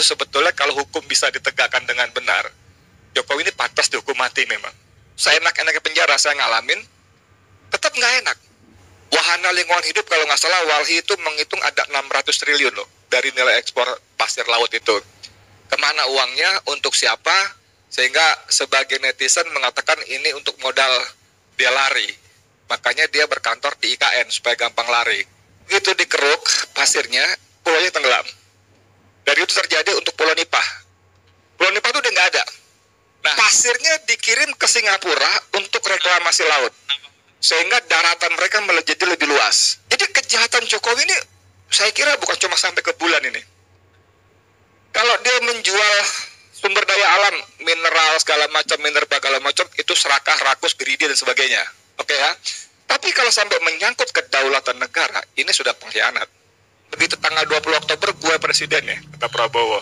sebetulnya kalau hukum bisa ditegakkan dengan benar, Jokowi ini pantas dihukum mati memang. Saya enak-enaknya penjara, saya ngalamin, tetap nggak enak. Wahana lingkungan hidup kalau nggak salah Walhi itu menghitung ada 600 triliun loh dari nilai ekspor pasir laut itu. Kemana uangnya, untuk siapa, sehingga sebagian netizen mengatakan ini untuk modal dia lari. Makanya dia berkantor di IKN supaya gampang lari. Begitu dikeruk pasirnya, pulaunya tenggelam. Dari itu terjadi untuk Pulau Nipah. Pulau Nipah itu udah nggak ada. Nah, pasirnya dikirim ke Singapura untuk reklamasi laut. Sehingga daratan mereka jadi lebih luas. Jadi kejahatan Jokowi ini saya kira bukan cuma sampai ke bulan ini. Kalau dia menjual sumber daya alam, mineral segala macam, minerba segala macam, itu serakah, rakus, greedy dan sebagainya. Oke ya. Tapi kalau sampai menyangkut kedaulatan negara, ini sudah pengkhianat. Begitu tanggal 20 Oktober gue presidennya, kata Prabowo.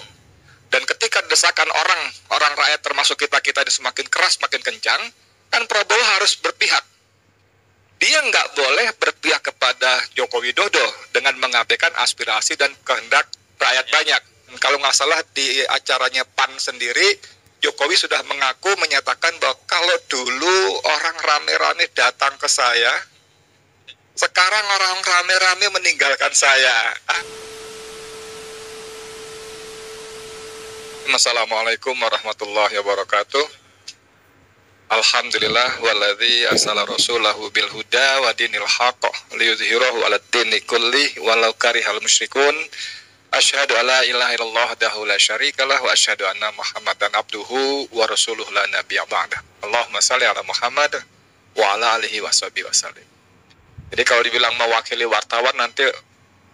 Dan ketika desakan orang rakyat termasuk kita ini semakin keras, semakin kencang, kan Prabowo harus berpihak. Dia nggak boleh berpihak kepada Joko Widodo dengan mengabaikan aspirasi dan kehendak rakyat banyak. Kalau nggak salah di acaranya PAN sendiri, Jokowi sudah mengaku menyatakan bahwa kalau dulu orang rame-rame datang ke saya, sekarang orang rame-rame meninggalkan saya. Assalamualaikum warahmatullahi wabarakatuh. Alhamdulillah walladzi arsala rasulahu bil huda wa dinil haqq liyudhhirahu 'alad dini kulli walau karihal musyrikun. Asyhadu alla ilaha illallah wahdahu la syarikalah wa asyhadu anna Muhammadan abduhu wa rasuluhu la nabiyya ba'dah. Allahumma shalli ala Muhammad wa ala alihi washabihi wasallim. Jadi kalau dibilang mewakili wartawan nanti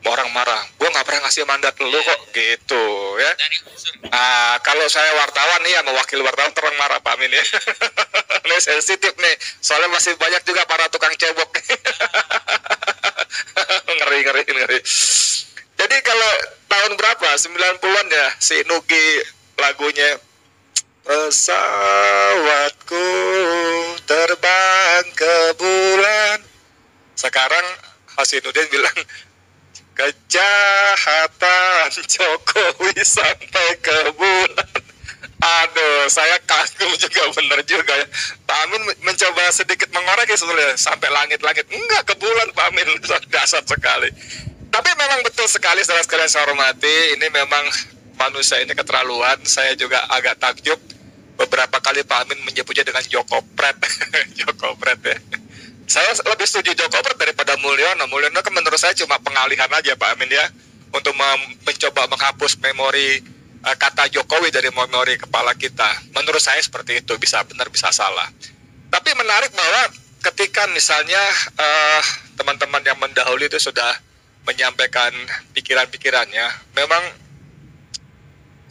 orang marah, gue nggak pernah ngasih mandat lu kok gitu ya. Kalau saya wartawan nih ya, mewakili wartawan terang marah Pak Amin ya. Ini sensitif nih, soalnya masih banyak juga para tukang cebok. ngeri. Jadi kalau tahun berapa, 90-an ya, si Nugi lagunya pesawatku terbang ke bulan. Sekarang Hasanuddin bilang kejahatan Jokowi sampai ke bulan. Aduh, saya kagum juga, bener juga ya. Pak Amin mencoba sedikit mengorek ya sebenarnya, sampai langit-langit. Enggak, ke bulan Pak Amin, dasar sekali. Tapi memang betul sekali, saudara sekalian saya hormati, ini memang manusia ini keterlaluan. Saya juga agak takjub. Beberapa kali Pak Amin menyebutnya dengan Jokopret. Jokopret ya. Saya lebih setuju Jokopret daripada Mulyono. Mulyono kan menurut saya cuma pengalihan aja Pak Amin ya, untuk mencoba menghapus memori kata Jokowi dari memori kepala kita. Menurut saya seperti itu, bisa benar bisa salah. Tapi menarik bahwa ketika misalnya teman-teman yang mendahului itu sudah menyampaikan pikiran-pikirannya, memang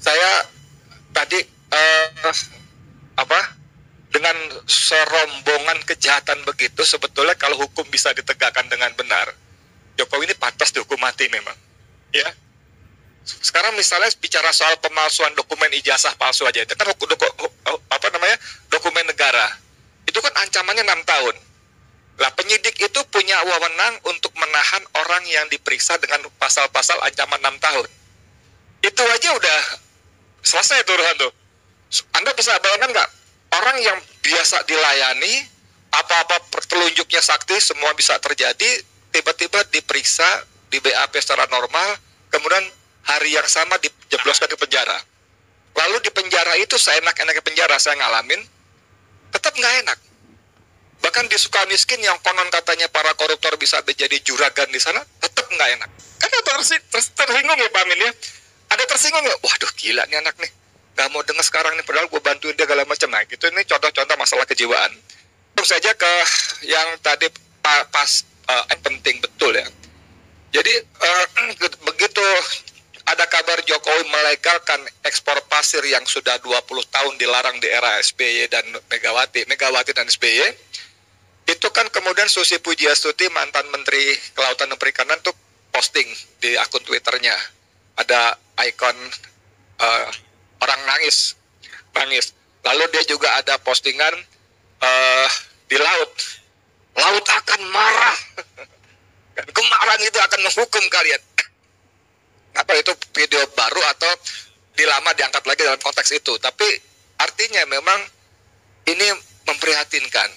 saya tadi dengan serombongan kejahatan begitu, sebetulnya kalau hukum bisa ditegakkan dengan benar, Jokowi ini pantas dihukum mati memang. Ya. Sekarang misalnya bicara soal pemalsuan dokumen ijazah palsu aja, itu kan dokumen negara. Itu kan ancamannya 6 tahun. Lah penyidik itu punya wewenang untuk menahan orang yang diperiksa dengan pasal-pasal ancaman 6 tahun. Itu aja udah selesai tuh urusan tuh. Anda bisa bayangkan nggak? Orang yang biasa dilayani, apa-apa telunjuknya sakti, semua bisa terjadi, tiba-tiba diperiksa, di BAP secara normal, kemudian hari yang sama dijebloskan di penjara. Lalu di penjara itu, seenak-enaknya penjara, saya ngalamin, tetap nggak enak. Bahkan di Sukamiskin yang konon katanya para koruptor bisa menjadi juragan di sana, tetap nggak enak. Kan ada tersinggung ya Pak Amin ya? Ada tersinggung ya? Waduh gila nih anak nih. Gak mau dengar sekarang nih, padahal gue bantuin dia segala macam. Nah gitu, ini contoh-contoh masalah kejiwaan. Terus saja ke yang tadi penting betul ya. Jadi begitu ada kabar Jokowi melegalkan ekspor pasir yang sudah 20 tahun dilarang di era SBY dan Megawati dan SBY, itu kan kemudian Susi Pujiastuti, mantan Menteri Kelautan dan Perikanan, tuh posting di akun Twitternya. Ada ikon orang nangis. Lalu dia juga ada postingan di laut akan marah, kemarahan itu akan menghukum kalian. Apa itu video baru atau lama diangkat lagi dalam konteks itu. Tapi artinya memang ini memprihatinkan.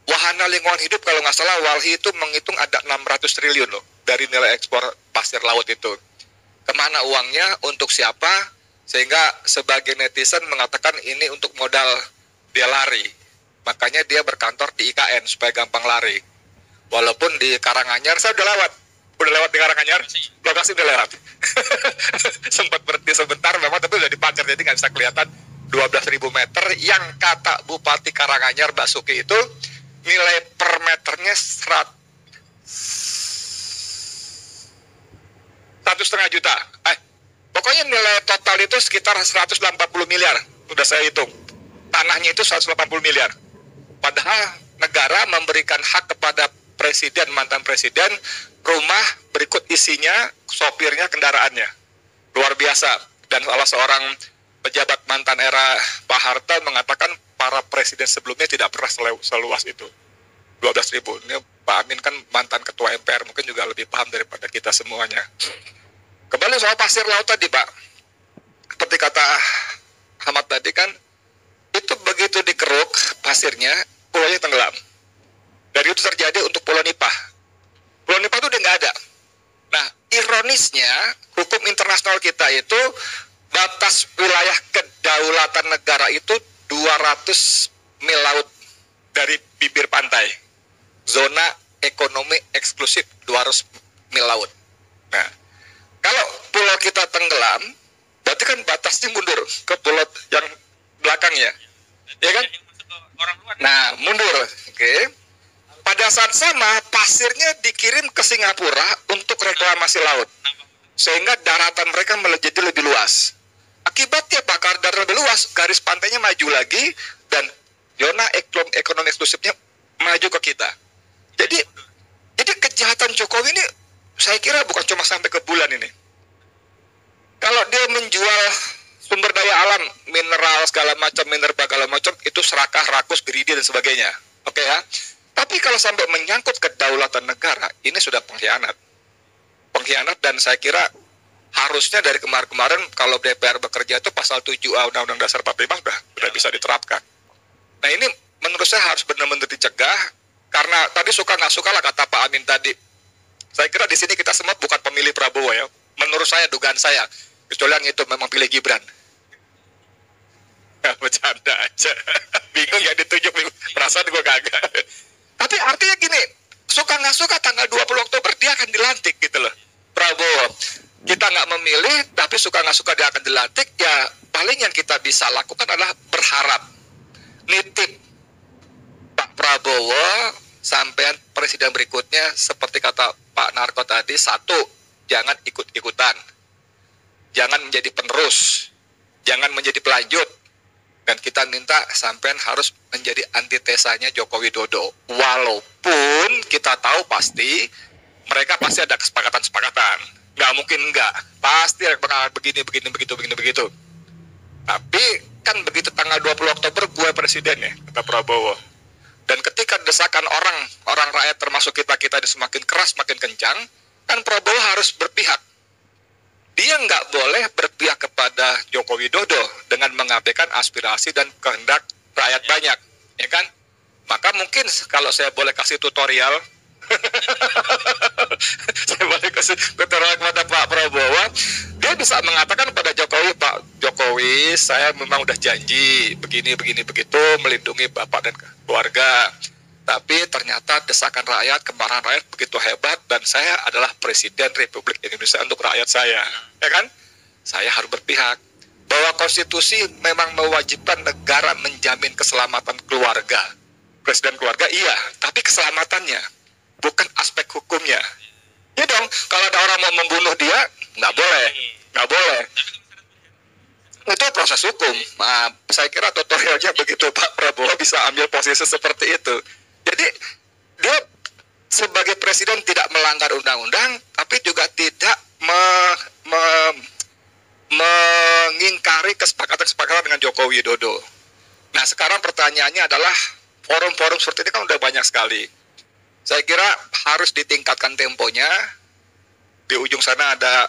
Wahana lingkungan hidup kalau nggak salah Walhi itu menghitung ada 600 triliun loh dari nilai ekspor pasir laut itu. Kemana uangnya, untuk siapa, sehingga sebagian netizen mengatakan ini untuk modal dia lari. Makanya dia berkantor di IKN supaya gampang lari. Walaupun di Karanganyar, saya udah lewat di Karanganyar, lokasi udah lewat. Sempat berhenti sebentar memang, tapi udah dipagar, jadi nggak bisa kelihatan 12.000 meter yang kata Bupati Karanganyar Basuki itu nilai per meternya 1,5 juta. Pokoknya nilai total itu sekitar 180 miliar. Udah saya hitung. Tanahnya itu 180 miliar. Padahal negara memberikan hak kepada presiden, mantan presiden, rumah berikut isinya, sopirnya, kendaraannya. Luar biasa. Dan salah seorang pejabat mantan era Pak Harto mengatakan para presiden sebelumnya tidak pernah seluas itu. 12.000. Ini Pak Amin kan mantan ketua MPR, mungkin juga lebih paham daripada kita semuanya. Kembali soal pasir laut tadi, Pak. Seperti kata Ahmad tadi kan, itu begitu dikeruk pasirnya, pulaunya tenggelam. Dari itu terjadi untuk Pulau Nipah. Pulau Nipah itu udah nggak ada. Nah, ironisnya, hukum internasional kita itu, batas wilayah kedaulatan negara itu 200 mil laut dari bibir pantai. Zona ekonomi eksklusif 200 mil laut. Nah, kalau pulau kita tenggelam, berarti kan batasnya mundur ke pulau yang belakangnya, ya kan? Nah, mundur, oke. Pada saat sama, pasirnya dikirim ke Singapura untuk reklamasi laut, sehingga daratan mereka menjadi lebih luas. Akibatnya, Pak, karena daratan lebih luas, garis pantainya maju lagi, dan zona ekonomi eksklusifnya maju ke kita. Jadi kejahatan Jokowi ini saya kira bukan cuma sampai ke bulan ini. Kalau dia menjual sumber daya alam, mineral segala macam, minerba segala macam, itu serakah, rakus, greedy dan sebagainya. Oke ya. Tapi kalau sampai menyangkut kedaulatan negara, ini sudah pengkhianat. Pengkhianat, dan saya kira harusnya dari kemarin-kemarin kalau DPR bekerja itu pasal 7A Undang-Undang Dasar 45 sudah bisa diterapkan. Nah, ini menurut saya harus benar-benar dicegah, karena tadi suka nggak suka lah kata Pak Amin tadi. Saya kira di sini kita semua bukan pemilih Prabowo ya. Menurut saya, dugaan saya, kecuali yang itu memang pilih Gibran. Bercanda aja. Bingung ya ditunjuk, perasaan gue kagak. Tapi artinya gini, suka nggak suka tanggal 20 Oktober dia akan dilantik gitu loh. Prabowo. Kita nggak memilih, tapi suka nggak suka dia akan dilantik, ya paling yang kita bisa lakukan adalah berharap. Nitip Pak Prabowo sampai presiden berikutnya, seperti kata Pak Narko tadi, satu, jangan ikut-ikutan, jangan menjadi penerus, jangan menjadi pelanjut, dan kita minta sampean harus menjadi antitesanya Joko Widodo. Walaupun kita tahu pasti mereka pasti ada kesepakatan-kesepakatan, nggak mungkin enggak, pasti ada begini, begitu. Tapi kan begitu tanggal 20 Oktober gue presiden ya, kata Prabowo. Dan ketika desakan orang rakyat termasuk kita semakin keras, makin kencang, kan Prabowo harus berpihak. Dia nggak boleh berpihak kepada Joko Widodo dengan mengabaikan aspirasi dan kehendak rakyat banyak, ya kan? Maka mungkin kalau saya boleh kasih tutorial, saya boleh kasih tutorial kepada Pak Prabowo, dia bisa mengatakan pada Jokowi, Pak Jokowi, saya memang udah janji begini begitu melindungi Bapak dan keluarga, tapi ternyata desakan rakyat, kemarahan rakyat begitu hebat, dan saya adalah Presiden Republik Indonesia untuk rakyat saya, ya kan? Saya harus berpihak bahwa konstitusi memang mewajibkan negara menjamin keselamatan keluarga, presiden keluarga, iya, tapi keselamatannya, bukan aspek hukumnya. Ya dong, kalau ada orang mau membunuh dia, nggak boleh. Itu proses hukum. Nah, saya kira tutorialnya begitu Pak Prabowo bisa ambil posisi seperti itu. Jadi dia sebagai presiden tidak melanggar undang-undang, tapi juga tidak mengingkari kesepakatan-kesepakatan dengan Joko Widodo. Nah, sekarang pertanyaannya adalah forum-forum seperti ini kan udah banyak sekali. Saya kira harus ditingkatkan temponya. Di ujung sana ada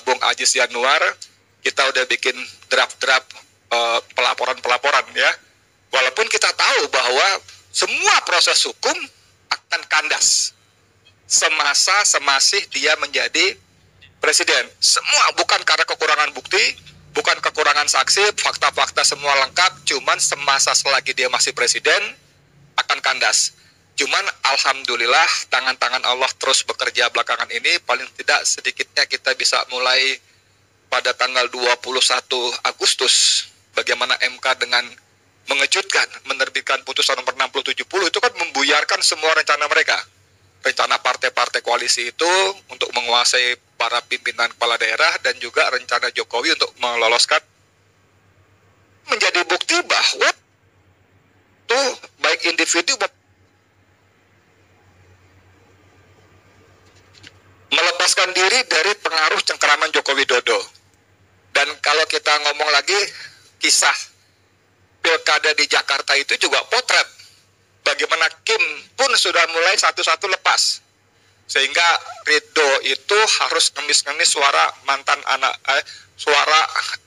Bung Ajis Yanuar. kita udah bikin draft-draft pelaporan-pelaporan ya. Walaupun kita tahu bahwa semua proses hukum akan kandas semasih dia menjadi presiden. Semua bukan karena kekurangan bukti, bukan kekurangan saksi, fakta-fakta semua lengkap, cuman semasa selagi dia masih presiden akan kandas. Cuman alhamdulillah tangan-tangan Allah terus bekerja belakangan ini, paling tidak sedikitnya kita bisa mulai pada tanggal 21 Agustus bagaimana MK dengan mengejutkan menerbitkan putusan nomor 6070 itu kan membuyarkan semua rencana mereka. Rencana partai-partai koalisi itu untuk menguasai para pimpinan kepala daerah dan juga rencana Jokowi untuk meloloskan menjadi bukti bahwa tuh baik individu melepaskan diri dari pengaruh cengkeraman Joko Widodo. Dan kalau kita ngomong lagi kisah pilkada di Jakarta itu juga potret bagaimana Kim pun sudah mulai satu-satu lepas, sehingga Ridho itu harus ngemis-ngemis suara mantan suara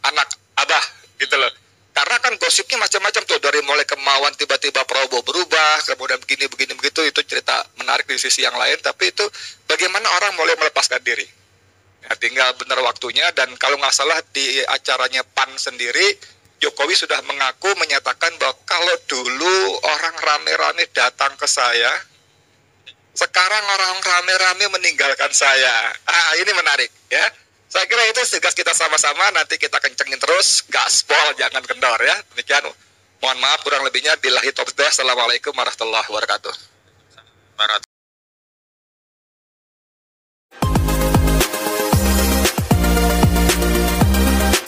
anak abah gitu loh. Karena kan gosipnya macam-macam tuh, dari mulai kemauan tiba-tiba Prabowo berubah, kemudian begini begitu, itu cerita menarik di sisi yang lain. Tapi itu bagaimana orang mulai melepaskan diri. Ya, tinggal benar waktunya. Dan kalau nggak salah di acaranya PAN sendiri, Jokowi sudah mengaku menyatakan bahwa kalau dulu orang rame-rame datang ke saya, sekarang orang rame-rame meninggalkan saya. Ini menarik ya. Saya kira itu tugas kita sama-sama, nanti kita kencengin terus, gaspol, jangan kendor ya. Demikian, mohon maaf kurang lebihnya, billahi taufiq. Assalamualaikum warahmatullahi wabarakatuh.